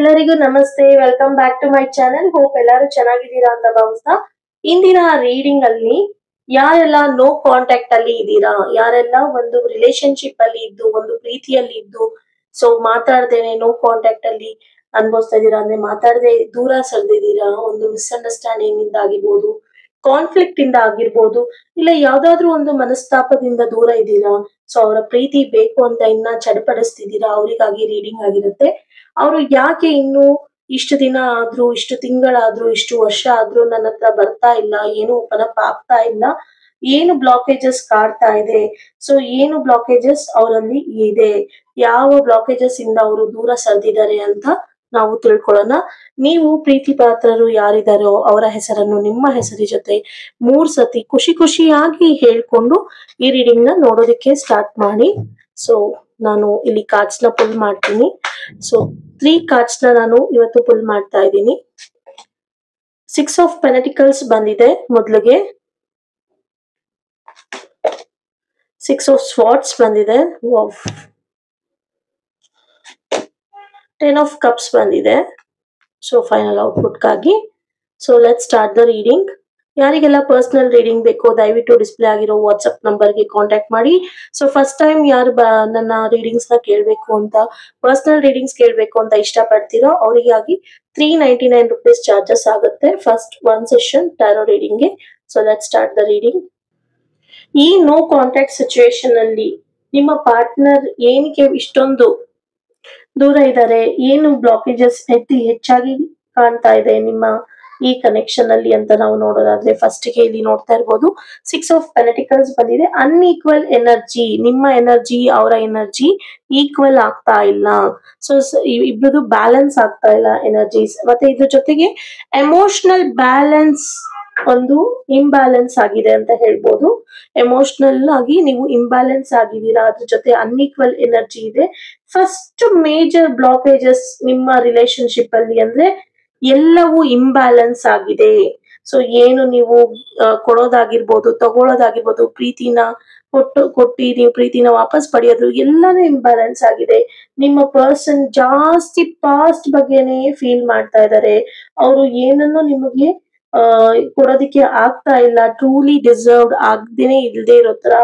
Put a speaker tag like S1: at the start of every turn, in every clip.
S1: ಎಲ್ಲರಿಗೂ ನಮಸ್ತೆ. Welcome back to my channel. Hope ಎಲ್ಲರೂ ಚೆನ್ನಾಗಿದ್ದೀರಾ ಅಂತ ಭಾವಿಸ್ತಾ ಇಂದಿನ ರೀಡಿಂಗ್ ಅಲ್ಲಿ ಯಾರೆಲ್ಲ ನೋ ಕಾಂಟ್ಯಾಕ್ಟ್ ಅಲ್ಲಿ ಇದ್ದೀರಾ, ಯಾರೆಲ್ಲ ಒಂದು ರಿಲೇಶನ್ಶಿಪ್ ಅಲ್ಲಿ ಇದ್ದು ಒಂದು ಪ್ರೀತಿಯಲ್ಲಿ ಇದ್ದು ಸೊ ಮಾತಾಡ್ದೇನೆ ನೋ ಕಾಂಟ್ಯಾಕ್ಟ್ ಅಲ್ಲಿ ಅನ್ಭವಿಸ್ತಾ ಇದೀರಾ, ಅಂದ್ರೆ ಮಾತಾಡದೆ ದೂರ ಸರಿದಿದ್ದೀರಾ, ಒಂದು ಮಿಸ್ಅಂಡರ್ಸ್ಟ್ಯಾಂಡಿಂಗ್ ಇಂದ ಆಗಿರ್ಬೋದು, ಕಾನ್ಫ್ಲಿಕ್ಟ್ ಇಂದ ಆಗಿರ್ಬೋದು, ಇಲ್ಲ ಯಾವ್ದಾದ್ರು ಒಂದು ಮನಸ್ತಾಪದಿಂದ ದೂರ ಇದ್ದೀರಾ, ಸೊ ಅವರ ಪ್ರೀತಿ ಬೇಕು ಅಂತ ಇನ್ನ ಚಡಪಡಿಸ್ತಿದ್ದೀರಾ, ಅವರಿಗಾಗಿ ರೀಡಿಂಗ್ ಆಗಿರುತ್ತೆ. ಅವರು ಯಾಕೆ ಇನ್ನು ಇಷ್ಟು ದಿನ ಆದ್ರೂ, ಇಷ್ಟು ತಿಂಗಳಾದ್ರೂ, ಇಷ್ಟು ವರ್ಷ ಆದ್ರೂ ನನ್ನ ಹತ್ರ ಬರ್ತಾ ಇಲ್ಲ, ಏನು ಓಪನ್ ಆಗ್ತಾ ಇಲ್ಲ, ಏನು ಬ್ಲಾಕೇಜಸ್ ಕಾಡ್ತಾ ಇದೆ, ಸೊ ಏನು ಬ್ಲಾಕೇಜಸ್ ಅವರಲ್ಲಿ ಇದೆ, ಯಾವ ಬ್ಲಾಕೇಜಸ್ ಇಂದ ಅವರು ದೂರ ಸರಿದಿದ್ದಾರೆ ಅಂತ ನಾವು ತಿಳ್ಕೊಳ್ಳೋಣ. ನೀವು ಪ್ರೀತಿ ಪಾತ್ರರು ಯಾರಿದಾರೋ ಅವರ ಹೆಸರನ್ನು ನಿಮ್ಮ ಹೆಸರಿ ಜೊತೆ 3 ಸತಿ ಖುಷಿ ಖುಷಿಯಾಗಿ ಹೇಳ್ಕೊಂಡು ಈ ರೀಡಿಂಗ್ ನ ನೋಡೋದಕ್ಕೆ ಸ್ಟಾರ್ಟ್ ಮಾಡಿ. ಸೊ ನಾನು ಇಲ್ಲಿ ಕಾರ್ಡ್ಸ್ ನ ಪುಲ್ ಮಾಡ್ತೀನಿ. ಸೊ 3 ಕಾರ್ಡ್ಸ್ ನ ನಾನು ಇವತ್ತು ಪುಲ್ ಮಾಡ್ತಾ ಇದ್ದೀನಿ. 6 ಆಫ್ ಪೆಂಟಿಕಲ್ಸ್ ಬಂದಿದೆ ಮೊದಲಿಗೆ, 6 ಆಫ್ ಸ್ವಾರ್ಡ್ಸ್ ಬಂದಿದೆ, 10 ಆಫ್ ಕಪ್ಸ್ ಬಂದಿದೆ. ಸೊ ಫೈನಲ್ ಔಟ್ಪುಟ್ ಗಾಗಿ so let start the reading. ಯಾರಿಗೆಲ್ಲ ಪರ್ಸನಲ್ ರೀಡಿಂಗ್ ಬೇಕೋ ದಯವಿಟ್ಟು ಡಿಸ್ಪ್ಲೇ ಆಗಿರೋ ವಾಟ್ಸ್ಆಪ್ ನಂಬರ್ಗೆ ಕಾಂಟ್ಯಾಕ್ಟ್ ಮಾಡಿ. ಸೊ ಫಸ್ಟ್ ಟೈಮ್ ಯಾರು ನನ್ನ ರೀಡಿಂಗ್ಸ್ ನ ಕೇಳಬೇಕು ಅಂತ, ಪರ್ಸನಲ್ ರೀಡಿಂಗ್ಸ್ ಕೇಳಬೇಕು ಅಂತ ಇಷ್ಟಪಡ್ತೀರೋ ಅವರಿಗಾಗಿ 399 ರುಪೀಸ್ ಚಾರ್ಜಸ್ ಆಗುತ್ತೆ ಫಸ್ಟ್ 1 ಸೆಷನ್ ಟ್ಯಾರೋ ರೀಡಿಂಗ್ಗೆ. So let start the reading. ಈ ನೋ ಕಾಂಟ್ಯಾಕ್ಟ್ ಸಿಚುವೇಶನ್ ಅಲ್ಲಿ ನಿಮ್ಮ ಪಾರ್ಟ್ನರ್ ಏನಕ್ಕೆ ಇಷ್ಟೊಂದು ದೂರ ಇದ್ದಾರೆ, ಏನು ಬ್ಲಾಕೇಜಸ್ ಹೆಚ್ಚಾಗಿ ಕಾಣ್ತಾ ಇದೆ ನಿಮ್ಮ ಈ ಕನೆಕ್ಷನ್ ಅಲ್ಲಿ ಅಂತ ನಾವು ನೋಡೋದಾದ್ರೆ ಫಸ್ಟ್ ಗೆ ಇಲ್ಲಿ ನೋಡ್ತಾ ಇರ್ಬೋದು 6 ಆಫ್ ಪೆಂಟಿಕಲ್ಸ್ ಬಂದಿದೆ. ಅನ್ಈಕ್ವಲ್ ಎನರ್ಜಿ, ನಿಮ್ಮ ಎನರ್ಜಿ ಅವರ ಎನರ್ಜಿ ಈಕ್ವಲ್ ಆಗ್ತಾ ಇಲ್ಲ. ಸೊ ಇಬ್ರದು ಬ್ಯಾಲೆನ್ಸ್ ಆಗ್ತಾ ಇಲ್ಲ ಎನರ್ಜೀಸ್. ಮತ್ತೆ ಇದ್ರ ಜೊತೆಗೆ ಎಮೋಷನಲ್ ಬ್ಯಾಲೆನ್ಸ್ ಒಂದು ಇಂಬ್ಯಾಲೆನ್ಸ್ ಆಗಿದೆ ಅಂತ ಹೇಳ್ಬೋದು. ಎಮೋಷನಲ್ ಆಗಿ ನೀವು ಇಂಬ್ಯಾಲೆನ್ಸ್ ಆಗಿದ್ದೀರಾ, ಅದ್ರ ಜೊತೆ ಅನ್ಈಕ್ವಲ್ ಎನರ್ಜಿ ಇದೆ. ಫಸ್ಟ್ ಮೇಜರ್ ಬ್ಲಾಕೇಜಸ್ ನಿಮ್ಮ ರಿಲೇಶನ್ಶಿಪ್ ಅಲ್ಲಿ ಅಂದ್ರೆ ಎಲ್ಲವೂ ಇಂಬ್ಯಾಲೆನ್ಸ್ ಆಗಿದೆ. ಸೊ ಏನು ನೀವು ಕೊಡೋದಾಗಿರ್ಬೋದು, ತಗೊಳ್ಳೋದಾಗಿರ್ಬೋದು, ಪ್ರೀತಿನ ಕೊಟ್ಟಿ ನೀವು ಪ್ರೀತಿನ ವಾಪಸ್ ಪಡೆಯೋದು ಎಲ್ಲಾನು ಇಂಬ್ಯಾಲೆನ್ಸ್ ಆಗಿದೆ. ನಿಮ್ಮ ಪರ್ಸನ್ ಜಾಸ್ತಿ ಪಾಸ್ಟ್ ಬಗ್ಗೆನೇ ಫೀಲ್ ಮಾಡ್ತಾ ಇದ್ದಾರೆ. ಅವರು ಏನನ್ನು ನಿಮಗೆ ಕೊಡೋದಿಕ್ಕೆ ಆಗ್ತಾ ಇಲ್ಲ, ಟ್ರೂಲಿ ಡಿಸರ್ವ್ಡ್ ಆಗದೇನೆ ಇಲ್ದೇ ಇರೋ ತರ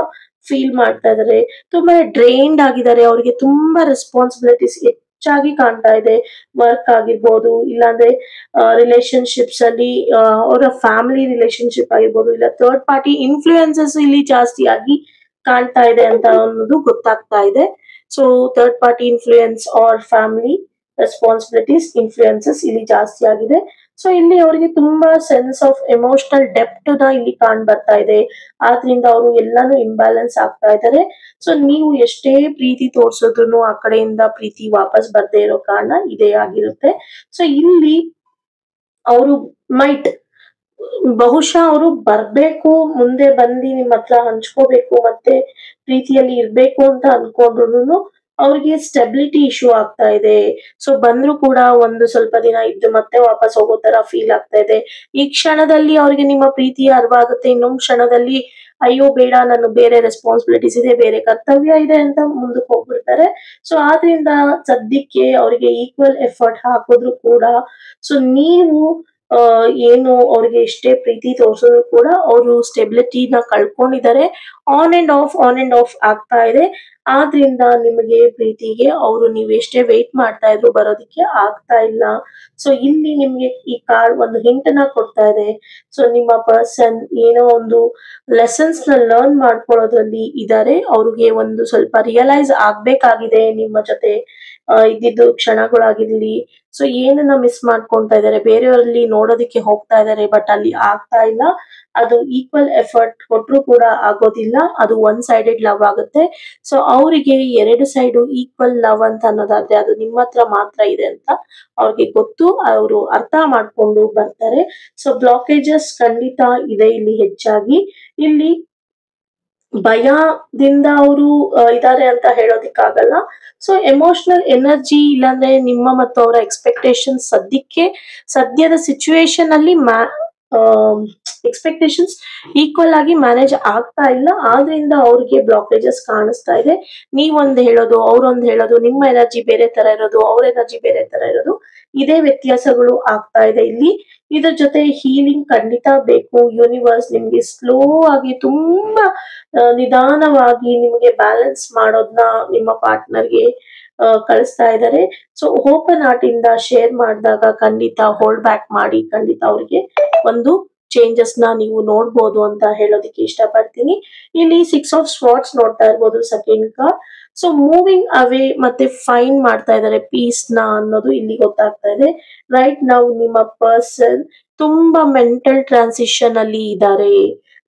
S1: ಫೀಲ್ ಮಾಡ್ತಾ ಇದಾರೆ. ತುಂಬಾ ಡ್ರೈನ್ಡ್ ಆಗಿದ್ದಾರೆ, ಅವ್ರಿಗೆ ತುಂಬಾ ರೆಸ್ಪಾನ್ಸಿಬಿಲಿಟೀಸ್ ಹೆಚ್ಚಾಗಿ ಕಾಣ್ತಾ ಇದೆ. ವರ್ಕ್ ಆಗಿರ್ಬೋದು, ಇಲ್ಲಾಂದ್ರೆ ರಿಲೇಶನ್ಶಿಪ್ಸ್ ಅಲ್ಲಿ ಅವರ ಫ್ಯಾಮಿಲಿ ರಿಲೇಶನ್ಶಿಪ್ ಆಗಿರ್ಬೋದು, ಇಲ್ಲ ಥರ್ಡ್ ಪಾರ್ಟಿ ಇನ್ಫ್ಲೂಯೆನ್ಸಸ್ ಇಲ್ಲಿ ಜಾಸ್ತಿ ಆಗಿ ಕಾಣ್ತಾ ಇದೆ ಅಂತ ಅನ್ನೋದು ಗೊತ್ತಾಗ್ತಾ ಇದೆ. So third party influence or family responsibilities influences ಇಲ್ಲಿ ಜಾಸ್ತಿ ಆಗಿದೆ. ಸೊ ಇಲ್ಲಿ ಅವರಿಗೆ ತುಂಬಾ ಸೆನ್ಸ್ ಆಫ್ ಎಮೋಷನಲ್ ಡೆಪ್ತ್ ನ ಇಲ್ಲಿ ಕಾಣ್ ಬರ್ತಾ ಇದೆ. ಆದ್ರಿಂದ ಅವರು ಎಲ್ಲಾನು ಇಂಬ್ಯಾಲೆನ್ಸ್ ಆಗ್ತಾ ಇದ್ದಾರೆ. ಸೊ ನೀವು ಎಷ್ಟೇ ಪ್ರೀತಿ ತೋರ್ಸಿದ್ರು ಆ ಕಡೆಯಿಂದ ಪ್ರೀತಿ ವಾಪಸ್ ಬರ್ದೇ ಇರೋ ಕಾರಣ ಇದೇ ಆಗಿರುತ್ತೆ. ಸೊ ಇಲ್ಲಿ ಅವರು ಬಹುಶಃ ಅವರು ಬರ್ಬೇಕು, ಮುಂದೆ ಬಂದು ನಿಮ್ಮ ಹತ್ರ ಹಂಚ್ಕೋಬೇಕು, ಮತ್ತೆ ಪ್ರೀತಿಯಲ್ಲಿ ಇರ್ಬೇಕು ಅಂತ ಅನ್ಕೊಂಡ್ರು ಅವ್ರಿಗೆ ಸ್ಟೆಬಿಲಿಟಿ ಇಶ್ಯೂ ಆಗ್ತಾ ಇದೆ. ಸೊ ಬಂದ್ರು ಕೂಡ ಒಂದು ಸ್ವಲ್ಪ ದಿನ ಇದ್ದು ಮತ್ತೆ ವಾಪಸ್ ಹೋಗೋ ತರ ಫೀಲ್ ಆಗ್ತಾ ಇದೆ. ಈ ಕ್ಷಣದಲ್ಲಿ ಅವ್ರಿಗೆ ನಿಮ್ಮ ಪ್ರೀತಿ ಅರ್ವಾಗುತ್ತೆ, ಇನ್ನೊಂದು ಕ್ಷಣದಲ್ಲಿ ಅಯ್ಯೋ ಬೇಡ, ನಾನು ಬೇರೆ ರೆಸ್ಪಾನ್ಸಿಬಿಲಿಟೀಸ್ ಇದೆ, ಬೇರೆ ಕರ್ತವ್ಯ ಇದೆ ಅಂತ ಮುಂದಕ್ಕೆ ಹೋಗ್ಬಿಡ್ತಾರೆ. ಸೊ ಆದ್ರಿಂದ ಸದ್ಯಕ್ಕೆ ಅವರಿಗೆ ಈಕ್ವಲ್ ಎಫರ್ಟ್ ಹಾಕಿದ್ರು ಕೂಡ ಸೊ ನೀವು ಏನು ಅವ್ರಿಗೆ ಎಷ್ಟೇ ಪ್ರೀತಿ ತೋರ್ಸಿದ್ರು ಕೂಡ ಅವರು ಸ್ಟೆಬಿಲಿಟಿನ ಕಳ್ಕೊಂಡಿದ್ದಾರೆ. ಆನ್ ಅಂಡ್ ಆಫ್ ಆಗ್ತಾ ಇದೆ. ಆದ್ರಿಂದ ನಿಮಗೆ ಪ್ರೀತಿಗೆ ಅವರು ನೀವು ಎಷ್ಟೇ ವೇಟ್ ಮಾಡ್ತಾ ಇದ್ರು ಬರೋದಿಕ್ಕೆ ಆಗ್ತಾ ಇಲ್ಲ. ಸೊ ಇಲ್ಲಿ ನಿಮ್ಗೆ ಈ ಕಾರ್ಡ್ ಒಂದು ಹಿಂಟ್ ನ ಕೊಡ್ತಾ ಇದೆ. ಸೊ ನಿಮ್ಮ ಪರ್ಸನ್ ಏನೋ ಒಂದು ಲೆಸನ್ಸ್ ನ ಲರ್ನ್ ಮಾಡ್ಕೊಳ್ಳೋದ್ರಲ್ಲಿ ಇದ್ದಾರೆ. ಅವ್ರಿಗೆ ಒಂದು ಸ್ವಲ್ಪ ರಿಯಲೈಸ್ ಆಗ್ಬೇಕಾಗಿದೆ ನಿಮ್ಮ ಜೊತೆ ಇದ್ದಿದ್ದು ಕ್ಷಣಗಳಾಗಿರ್ಲಿ. ಸೊ ಏನನ್ನ ಮಿಸ್ ಮಾಡ್ಕೊಂತಾ ಇದಾರೆ, ಬೇರೆಯವರಲ್ಲಿ ನೋಡೋದಿಕ್ಕೆ ಹೋಗ್ತಾ ಇದಾರೆ, ಬಟ್ ಅಲ್ಲಿ ಆಗ್ತಾ ಇಲ್ಲ. ಅದು ಈಕ್ವಲ್ ಎಫರ್ಟ್ ಕೊಟ್ರು ಕೂಡ ಆಗೋದಿಲ್ಲ, ಅದು ಒನ್ ಸೈಡೆಡ್ ಲವ್ ಆಗುತ್ತೆ. ಸೊ ಅವರಿಗೆ 2 ಸೈಡು ಈಕ್ವಲ್ ಲವ್ ಅಂತ ಅನ್ನೋದಾದ್ರೆ ಅದು ನಿಮ್ಮ ಹತ್ರ ಮಾತ್ರ ಇದೆ ಅಂತ ಅವ್ರಿಗೆ ಗೊತ್ತು, ಅವರು ಅರ್ಥ ಮಾಡ್ಕೊಂಡು ಬರ್ತಾರೆ. ಸೊ ಬ್ಲಾಕೇಜಸ್ ಖಂಡಿತ ಇದೆ ಇಲ್ಲಿ ಹೆಚ್ಚಾಗಿ. ಇಲ್ಲಿ ಭಯದಿಂದ ಅವರು ಇದಾರೆ ಅಂತ ಹೇಳೋದಿಕ್ಕಾಗಲ್ಲ. ಸೊ ಎಮೋಷನಲ್ ಎನರ್ಜಿ ಇಲ್ಲಾಂದ್ರೆ ನಿಮ್ಮ ಮತ್ತು ಅವರ ಎಕ್ಸ್ಪೆಕ್ಟೇಷನ್ ಸದ್ಯದ ಸಿಚುವೇಶನ್ ಅಲ್ಲಿ ಎಕ್ಸ್ಪೆಕ್ಟೇಷನ್ಸ್ ಈಕ್ವಲ್ ಆಗಿ ಮ್ಯಾನೇಜ್ ಆಗ್ತಾ ಇಲ್ಲ. ಆದ್ರಿಂದ ಅವ್ರಿಗೆ ಬ್ಲಾಕೇಜಸ್ ಕಾಣಿಸ್ತಾ ಇದೆ. ನೀವೊಂದ್ ಹೇಳೋದು, ಅವ್ರೊಂದ್ ಹೇಳೋದು, ನಿಮ್ಮ ಎನರ್ಜಿ ಬೇರೆ ತರ ಇರೋದು, ಅವ್ರ ಎನರ್ಜಿ ಬೇರೆ ತರ ಇರೋದು, ಇದೇ ವ್ಯತ್ಯಾಸಗಳು ಆಗ್ತಾ ಇದೆ ಇಲ್ಲಿ. ಇದ್ರ ಜೊತೆ ಹೀಲಿಂಗ್ ಖಂಡಿತ ಬೇಕು. ಯೂನಿವರ್ಸ್ ನಿಮ್ಗೆ ಸ್ಲೋ ಆಗಿ ತುಂಬಾ ನಿಧಾನವಾಗಿ ನಿಮ್ಗೆ ಬ್ಯಾಲೆನ್ಸ್ ಮಾಡೋದನ್ನ ನಿಮ್ಮ ಪಾರ್ಟ್ನರ್ಗೆ ಕಳಿಸ್ತಾ ಇದ್ದಾರೆ. ಸೊ ಓಪನ್ ಹಾರ್ಟ್ ಇಂದ ಶೇರ್ ಮಾಡಿದಾಗ ಖಂಡಿತ ಹೋಲ್ಡ್ ಬ್ಯಾಕ್ ಮಾಡಿ, ಖಂಡಿತ ಅವ್ರಿಗೆ ಒಂದು ಚೇಂಜಸ್ ನ ನೀವು ನೋಡ್ಬೋದು ಅಂತ ಹೇಳೋದಕ್ಕೆ ಇಷ್ಟಪಡ್ತೀನಿ. ಇಲ್ಲಿ 6 of Swords ನೋಡ್ತಾ ಇರ್ಬೋದು ಸೆಕೆಂಡ್ ಕಾರ್ಡ್. ಸೊ ಮೂವಿಂಗ್ ಅವೇ ಮತ್ತೆ ಫೈನ್ ಮಾಡ್ತಾ ಇದ್ದಾರೆ ಪೀಸ್ ನ ಅನ್ನೋದು ಇಲ್ಲಿ ಗೊತ್ತಾಗ್ತಾ ಇದೆ. ರೈಟ್ ನಾವು ನಿಮ್ಮ ಪರ್ಸನ್ ತುಂಬಾ ಮೆಂಟಲ್ ಟ್ರಾನ್ಸಿಷನ್ ಅಲ್ಲಿ ಇದ್ದಾರೆ.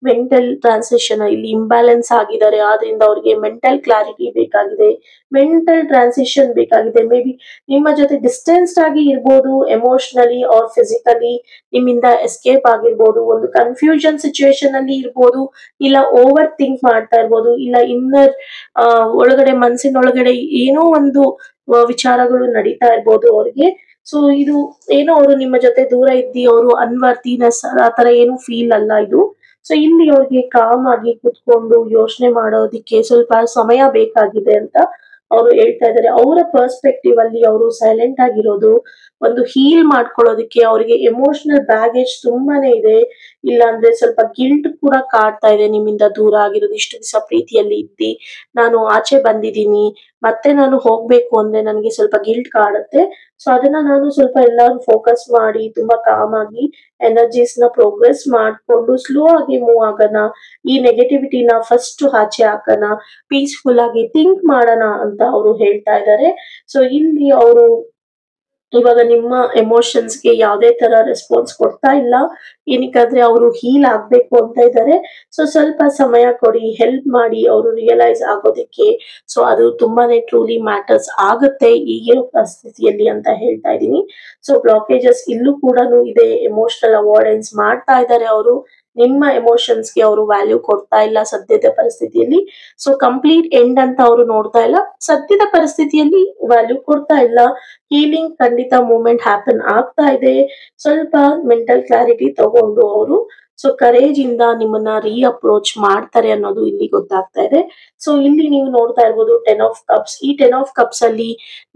S1: ಮೆಂಟಲ್ ಟ್ರಾನ್ಸಿಷನ್ ಇಲ್ಲಿ ಇಂಬ್ಯಾಲೆನ್ಸ್ ಆಗಿದ್ದಾರೆ. ಆದ್ರಿಂದ ಅವ್ರಿಗೆ ಮೆಂಟಲ್ ಕ್ಲಾರಿಟಿ ಬೇಕಾಗಿದೆ, ಮೆಂಟಲ್ ಟ್ರಾನ್ಸಿಷನ್ ಬೇಕಾಗಿದೆ. ಮೇ ಬಿ ನಿಮ್ಮ ಜೊತೆ ಡಿಸ್ಟೆನ್ಸ್ಡ್ ಆಗಿ ಇರ್ಬೋದು, ಎಮೋಷನಲಿ ಆರ್ ಫಿಸಿಕಲಿ ನಿಮ್ಮಿಂದ ಎಸ್ಕೇಪ್ ಆಗಿರ್ಬೋದು, ಒಂದು ಕನ್ಫ್ಯೂಷನ್ ಸಿಚುವೇಶನ್ ಅಲ್ಲಿ ಇರ್ಬೋದು, ಇಲ್ಲ ಓವರ್ ಥಿಂಕ್ ಮಾಡ್ತಾ ಇರ್ಬೋದು, ಇಲ್ಲ ಇನ್ನರ್ ಒಳಗಡೆ ಮನಸ್ಸಿನೊಳಗಡೆ ಏನೋ ಒಂದು ವಿಚಾರಗಳು ನಡೀತಾ ಇರ್ಬೋದು ಅವ್ರಿಗೆ. ಸೊ ಇದು ಏನೋ ಅವರು ನಿಮ್ಮ ಜೊತೆ ದೂರ ಇದ್ದಿ ಅವರು ಅನ್ವರ್ತಿನೆಸ್ ಆತರ ಏನು ಫೀಲ್ ಅಲ್ಲ ಇದು. ಸೊ ಇಲ್ಲಿ ಅವ್ರಿಗೆ ಕಾಮ್ ಆಗಿ ಕುತ್ಕೊಂಡು ಯೋಚನೆ ಮಾಡೋದಿಕ್ಕೆ ಸ್ವಲ್ಪ ಸಮಯ ಬೇಕಾಗಿದೆ ಅಂತ ಅವರು ಹೇಳ್ತಾ ಇದ್ದಾರೆ. ಅವರ ಪರ್ಸ್ಪೆಕ್ಟಿವ್ ಅಲ್ಲಿ ಅವರು ಸೈಲೆಂಟ್ ಆಗಿರೋದು, ಒಂದು ಹೀಲ್ ಮಾಡ್ಕೊಳ್ಳೋದಿಕ್ಕೆ ಅವ್ರಿಗೆ ಎಮೋಷನಲ್ ಬ್ಯಾಗೇಜ್ ತುಂಬಾನೇ ಇದೆ. ಇಲ್ಲ ಅಂದ್ರೆ ಸ್ವಲ್ಪ ಗಿಲ್ಟ್ ಕೂಡ ಕಾಡ್ತಾ ಇದೆ, ನಿಮ್ಮಿಂದ ದೂರ ಆಗಿರೋದು. ಇಷ್ಟು ದಿವಸ ಪ್ರೀತಿಯಲ್ಲಿ ಇದ್ದಿ ನಾನು ಆಚೆ ಬಂದಿದ್ದೀನಿ, ಮತ್ತೆ ನಾನು ಹೋಗ್ಬೇಕು ಅಂದ್ರೆ ನನಗೆ ಸ್ವಲ್ಪ ಗಿಲ್ಟ್ ಕಾಡುತ್ತೆ. ಸೊ ಅದನ್ನ ನಾನು ಸ್ವಲ್ಪ ಎಲ್ಲಾರು ಫೋಕಸ್ ಮಾಡಿ ತುಂಬಾ ಕಾಮ್ ಆಗಿ ಎನರ್ಜೀಸ್ ನ ಪ್ರೋಗ್ರೆಸ್ ಮಾಡ್ಕೊಂಡು ಸ್ಲೋ ಆಗಿ ಮೂವ್ ಆಗೋಣ, ಈ ನೆಗೆಟಿವಿಟಿನ ಫಸ್ಟ್ ಆಚೆ ಹಾಕೋಣ, ಪೀಸ್ಫುಲ್ ಆಗಿ ಥಿಂಕ್ ಮಾಡೋಣ ಅಂತ ಅವರು ಹೇಳ್ತಾ ಇದ್ದಾರೆ. ಸೊ ಇಲ್ಲಿ ಅವರು ಇವಾಗ ನಿಮ್ಮ ಎಮೋಷನ್ಸ್ಗೆ ಯಾವುದೇ ತರ ರೆಸ್ಪಾನ್ಸ್ ಕೊಡ್ತಾ ಇಲ್ಲ. ಏನಕ್ಕಂದ್ರೆ ಅವರು ಹೀಲ್ ಆಗ್ಬೇಕು ಅಂತ ಇದ್ದಾರೆ. ಸೊ ಸ್ವಲ್ಪ ಸಮಯ ಕೊಡಿ, ಹೆಲ್ಪ್ ಮಾಡಿ ಅವರು ರಿಯಲೈಸ್ ಆಗೋದಕ್ಕೆ. ಸೊ ಅದು ತುಂಬಾನೇ ಟ್ರೂಲಿ ಮ್ಯಾಟರ್ಸ್ ಆಗುತ್ತೆ ಈಗಿರೋ ಪರಿಸ್ಥಿತಿಯಲ್ಲಿ ಅಂತ ಹೇಳ್ತಾ ಇದ್ದೀನಿ. ಸೊ ಬ್ಲಾಕೇಜಸ್ ಇಲ್ಲೂ ಕೂಡ ಇದೆ, ಎಮೋಷನಲ್ ಅವಾಯ್ಡೆನ್ಸ್ ಮಾಡ್ತಾ ಇದ್ದಾರೆ ಅವರು. ನಿಮ್ಮ ಎಮೋಷನ್ಸ್ಗೆ ಅವರು ವ್ಯಾಲ್ಯೂ ಕೊಡ್ತಾ ಇಲ್ಲ ಸದ್ಯದ ಪರಿಸ್ಥಿತಿಯಲ್ಲಿ. ಸೊ ಕಂಪ್ಲೀಟ್ ಎಂಡ್ ಅಂತ ಅವರು ನೋಡ್ತಾ ಇಲ್ಲ, ಸದ್ಯದ ಪರಿಸ್ಥಿತಿಯಲ್ಲಿ ವ್ಯಾಲ್ಯೂ ಕೊಡ್ತಾ ಇಲ್ಲ. ಹೀಲಿಂಗ್ ಖಂಡಿತ ಮೂವ್ಮೆಂಟ್ ಹ್ಯಾಪನ್ ಆಗ್ತಾ ಇದೆ. ಸ್ವಲ್ಪ ಮೆಂಟಲ್ ಕ್ಲಾರಿಟಿ ತಗೊಂಡು ಅವರು ಸೊ ಕರೇಜ್ ಇಂದ ನಿಮ್ಮನ್ನ ಅಪ್ರೋಚ್ ಮಾಡ್ತಾರೆ ಅನ್ನೋದು ಇಲ್ಲಿ ಗೊತ್ತಾಗ್ತಾ ಇದೆ. ಸೊ ಇಲ್ಲಿ ನೀವು ನೋಡ್ತಾ ಇರ್ಬೋದು 10 of Cups. ಈ 10 of Cups ಅಲ್ಲಿ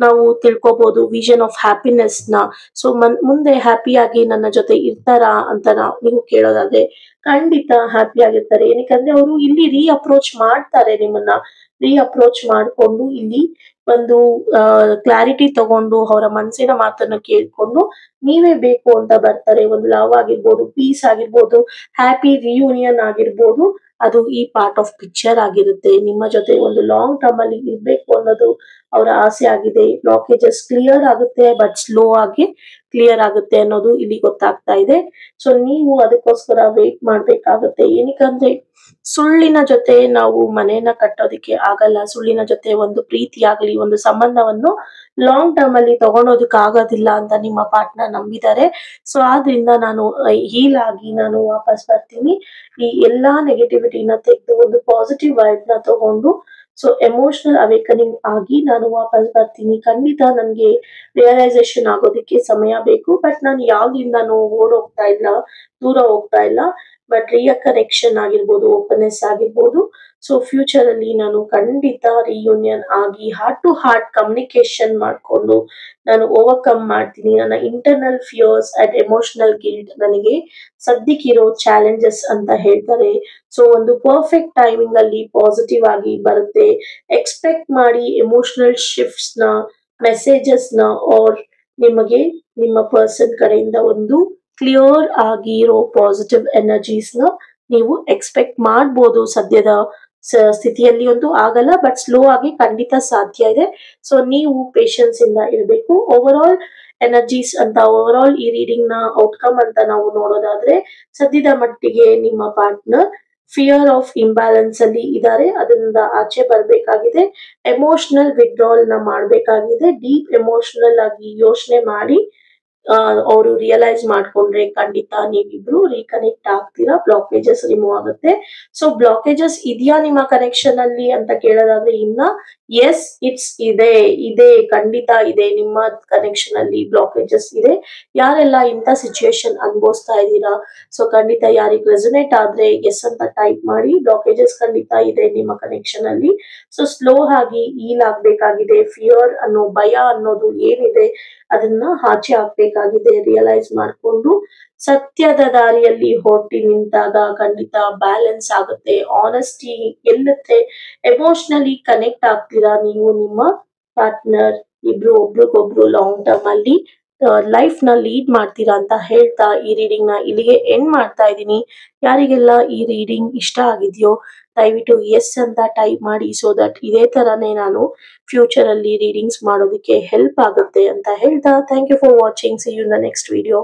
S1: ನಾವು ತಿಳ್ಕೊಬಹುದು ವಿಷನ್ ಆಫ್ ಹ್ಯಾಪಿನೆಸ್ ನ. ಸೊ ಮುಂದೆ ಹ್ಯಾಪಿಯಾಗಿ ನನ್ನ ಜೊತೆ ಇರ್ತಾರಾ ಅಂತ ನೀವು ಕೇಳೋದಾದ್ರೆ ಖಂಡಿತ ಹ್ಯಾಪಿ ಆಗಿರ್ತಾರೆ. ಏನಕ್ಕಂದ್ರೆ ಅವರು ಇಲ್ಲಿ ಅಪ್ರೋಚ್ ಮಾಡ್ತಾರೆ, ನಿಮ್ಮನ್ನ ಅಪ್ರೋಚ್ ಮಾಡ್ಕೊಂಡು ಇಲ್ಲಿ ಒಂದು ಕ್ಲಾರಿಟಿ ತಗೊಂಡು ಅವರ ಮನಸ್ಸಿನ ಮಾತನ್ನ ಕೇಳ್ಕೊಂಡು ನೀವೇ ಬೇಕು ಅಂತ ಬರ್ತಾರೆ. ಒಂದು ಲವ್ ಆಗಿರ್ಬೋದು, ಪೀಸ್ ಆಗಿರ್ಬೋದು, ಹ್ಯಾಪಿ ರಿಯೂನಿಯನ್ ಆಗಿರ್ಬೋದು, ಅದು ಈ ಪಾರ್ಟ್ ಆಫ್ ಪಿಕ್ಚರ್ ಆಗಿರುತ್ತೆ. ನಿಮ್ಮ ಜೊತೆ ಒಂದು ಲಾಂಗ್ ಟರ್ಮ್ ಅಲ್ಲಿ ಇರ್ಬೇಕು ಅನ್ನೋದು ಅವರ ಆಸೆ ಆಗಿದೆ. ಬ್ಲಾಕೇಜಸ್ ಕ್ಲಿಯರ್ ಆಗುತ್ತೆ, ಬಟ್ ಸ್ಲೋ ಆಗಿ ಕ್ಲಿಯರ್ ಆಗುತ್ತೆ ಅನ್ನೋದು ಇಲ್ಲಿ ಗೊತ್ತಾಗ್ತಾ ಇದೆ. ಸೊ ನೀವು ಅದಕ್ಕೋಸ್ಕರ ವೇಟ್ ಮಾಡ್ಬೇಕಾಗತ್ತೆ. ಏನಕ್ಕಂದ್ರೆ ಸುಳ್ಳಿನ ಜೊತೆ ನಾವು ಮನೆಯನ್ನ ಕಟ್ಟೋದಿಕ್ಕೆ ಆಗಲ್ಲ. ಸುಳ್ಳಿನ ಜೊತೆ ಒಂದು ಪ್ರೀತಿ ಆಗ್ಲಿ, ಒಂದು ಸಂಬಂಧವನ್ನು ಲಾಂಗ್ ಟರ್ಮ್ ಅಲ್ಲಿ ತಗೊಳೋದಕ್ಕೆ ಆಗೋದಿಲ್ಲ ಅಂತ ನಿಮ್ಮ ಪಾರ್ಟ್ನರ್ ನಂಬಿದ್ದಾರೆ. ಸೊ ಆದ್ರಿಂದ ನಾನು ಹೀಲ್ ಆಗಿ ನಾನು ವಾಪಸ್ ಬರ್ತೀನಿ. ಈ ಎಲ್ಲಾ ನೆಗೆಟಿವಿಟಿನ ತೆಗೆದು ಒಂದು ಪಾಸಿಟಿವ್ ವೈಬ್ ನ ತಗೊಂಡು ಸೊ ಎಮೋಷನಲ್ ಅವೇಕನಿಂಗ್ ಆಗಿ ನಾನು ವಾಪಸ್ ಬರ್ತೀನಿ. ಖಂಡಿತ ನನ್ಗೆ ರಿಯಲೈಸೇಷನ್ ಆಗೋದಿಕ್ಕೆ ಸಮಯ ಬೇಕು, ಬಟ್ ನಾನು ಯಾವ್ದ್ರಿಂದಾನು ಓಡೋಗ್ತಾ ಇಲ್ಲ, ದೂರ ಹೋಗ್ತಾ ಇಲ್ಲ. ಬಟ್ ಕನೆಕ್ಷನ್ ಆಗಿರ್ಬೋದು, ಓಪನ್ನೆಸ್ ಆಗಿರ್ಬೋದು. ಸೊ ಫ್ಯೂಚರ್ ಅಲ್ಲಿ ನಾನು ಖಂಡಿತ ರಿಯೂನಿಯನ್ ಆಗಿ ಹಾರ್ಟ್ ಟು ಹಾರ್ಟ್ ಕಮ್ಯುನಿಕೇಶನ್ ಮಾಡ್ಕೊಂಡು ನಾನು ಓವರ್ಕಮ್ ಮಾಡ್ತೀನಿ. ನನ್ನ internal fierce and emotional guilt ನನಗೆ ಸದ್ಯಕ್ಕಿರೋ ಚಾಲೆಂಜಸ್ ಅಂತ ಹೇಳ್ತಾರೆ. ಸೊ ಒಂದು ಪರ್ಫೆಕ್ಟ್ ಟೈಮಿಂಗ್ ಅಲ್ಲಿ ಪಾಸಿಟಿವ್ ಆಗಿ ಬರುತ್ತೆ. ಎಕ್ಸ್ಪೆಕ್ಟ್ ಮಾಡಿ ಎಮೋಷನಲ್ ಶಿಫ್ಟ್ಸ್ ನ, ಮೆಸೇಜಸ್ ನ ಆರ್ ನಿಮಗೆ ನಿಮ್ಮ ಪರ್ಸನ್ ಕಡೆಯಿಂದ ಒಂದು ಕ್ಲಿಯರ್ ಆಗಿರೋ ಪಾಸಿಟಿವ್ ಎನರ್ಜೀಸ್ ನ ನೀವು ಎಕ್ಸ್ಪೆಕ್ಟ್ ಮಾಡ್ಬೋದು. ಸದ್ಯದ ಸ್ಥಿತಿಯಲ್ಲಿ ಒಂದು ಆಗಲ್ಲ, ಬಟ್ ಸ್ಲೋ ಆಗಿ ಖಂಡಿತ ಸಾಧ್ಯ ಇದೆ. ಸೊ ನೀವು ಪೇಶನ್ಸ್ ಇಂದ ಇರಬೇಕು. ಓವರ್ ಆಲ್ ಎನರ್ಜೀಸ್ ಅಂತ, ಓವರ್ ಆಲ್ ಈ ರೀಡಿಂಗ್ ನ ಔಟ್ಕಮ್ ಅಂತ ನಾವು ನೋಡೋದಾದ್ರೆ ಸದ್ಯದ ಮಟ್ಟಿಗೆ ನಿಮ್ಮ ಪಾರ್ಟ್ನರ್ ಫಿಯರ್ ಆಫ್ ಇಂಬ್ಯಾಲೆನ್ಸ್ ಅಲ್ಲಿ ಇದ್ದಾರೆ. ಅದರಿಂದ ಆಚೆ ಬರ್ಬೇಕಾಗಿದೆ. ಎಮೋಷನಲ್ ವಿಡ್ರಾಲ್ ನ ಮಾಡ್ಬೇಕಾಗಿದೆ. ಡೀಪ್ ಎಮೋಷನಲ್ ಆಗಿ ಯೋಚನೆ ಮಾಡಿ ಅವರು ರಿಯಲೈಸ್ ಮಾಡ್ಕೊಂಡ್ರೆ ಖಂಡಿತ ನೀವಿಬ್ರು ರೀಕನೆಕ್ಟ್ ಆಗ್ತೀರಾ, ಬ್ಲಾಕೇಜಸ್ ರಿಮೂವ್ ಆಗುತ್ತೆ. ಸೊ ಬ್ಲಾಕೇಜಸ್ ಇದೆಯಾ ನಿಮ್ಮ ಕನೆಕ್ಷನ್ ಅಲ್ಲಿ ಅಂತ ಕೇಳೋದಾದ್ರೆ ಇನ್ನ ಎಸ್ ಇಟ್ಸ್ ಇದೆ ಖಂಡಿತ ಇದೆ. ನಿಮ್ಮ ಕನೆಕ್ಷನ್ ಅಲ್ಲಿ ಬ್ಲಾಕೇಜಸ್ ಇದೆ. ಯಾರೆಲ್ಲ ಇಂಥ ಸಿಚುಯೇಷನ್ ಅನುಭವಿಸ್ತಾ ಇದ್ದೀರಾ, ಸೊ ಖಂಡಿತ ಯಾರಿಗೆ ರೆಸೊನೇಟ್ ಆದ್ರೆ ಎಸ್ ಅಂತ ಟೈಪ್ ಮಾಡಿ. ಬ್ಲಾಕೇಜಸ್ ಖಂಡಿತ ಇದೆ ನಿಮ್ಮ ಕನೆಕ್ಷನ್ ಅಲ್ಲಿ. ಸೊ ಸ್ಲೋ ಆಗಿ ಹೀಲ್ ಆಗ್ಬೇಕಾಗಿದೆ. ಫಿಯರ್ ಅನ್ನೋ ಭಯ ಅನ್ನೋದು ಏನಿದೆ ಅದನ್ನ ಆಚೆ ಹಾಕ್ಬೇಕಾಗಿದೆ. ರಿಯಲೈಸ್ ಮಾಡ್ಕೊಂಡು ಸತ್ಯದ ದಾರಿಯಲ್ಲಿ ಹೊರಟಿ ನಿಂತಾಗ ಖಂಡಿತ ಬ್ಯಾಲೆನ್ಸ್ ಆಗುತ್ತೆ, ಆನೆಸ್ಟಿ ಗೆಲ್ಲುತ್ತೆ, ಎಮೋಷನಲಿ ಕನೆಕ್ಟ್ ಆಗ್ತೀರಾ ನೀವು ನಿಮ್ಮ ಪಾರ್ಟ್ನರ್. ಇಬ್ರು ಒಬ್ರಿಗೊಬ್ರು ಲಾಂಗ್ ಟರ್ಮ್ ಅಲ್ಲಿ ಲೈಫ್ ನ ಲೀಡ್ ಮಾಡ್ತೀರಾ ಅಂತ ಹೇಳ್ತಾ ಈ ರೀಡಿಂಗ್ ನ ಇಲ್ಲಿಗೆ ಎಂಡ್ ಮಾಡ್ತಾ ಇದ್ದೀನಿ. ಯಾರಿಗೆಲ್ಲ ಈ ರೀಡಿಂಗ್ ಇಷ್ಟ ಆಗಿದೆಯೋ ದಯವಿಟ್ಟು ಎಸ್ ಅಂತ ಟೈಪ್ ಮಾಡಿ. ಸೊ ದಟ್ ಇದೇ ತರನೇ ನಾನು ಫ್ಯೂಚರ್ ಅಲ್ಲಿ ರೀಡಿಂಗ್ಸ್ ಮಾಡೋದಕ್ಕೆ ಹೆಲ್ಪ್ ಆಗುತ್ತೆ ಅಂತ ಹೇಳ್ತಾ thank you for watching. See you in the next video.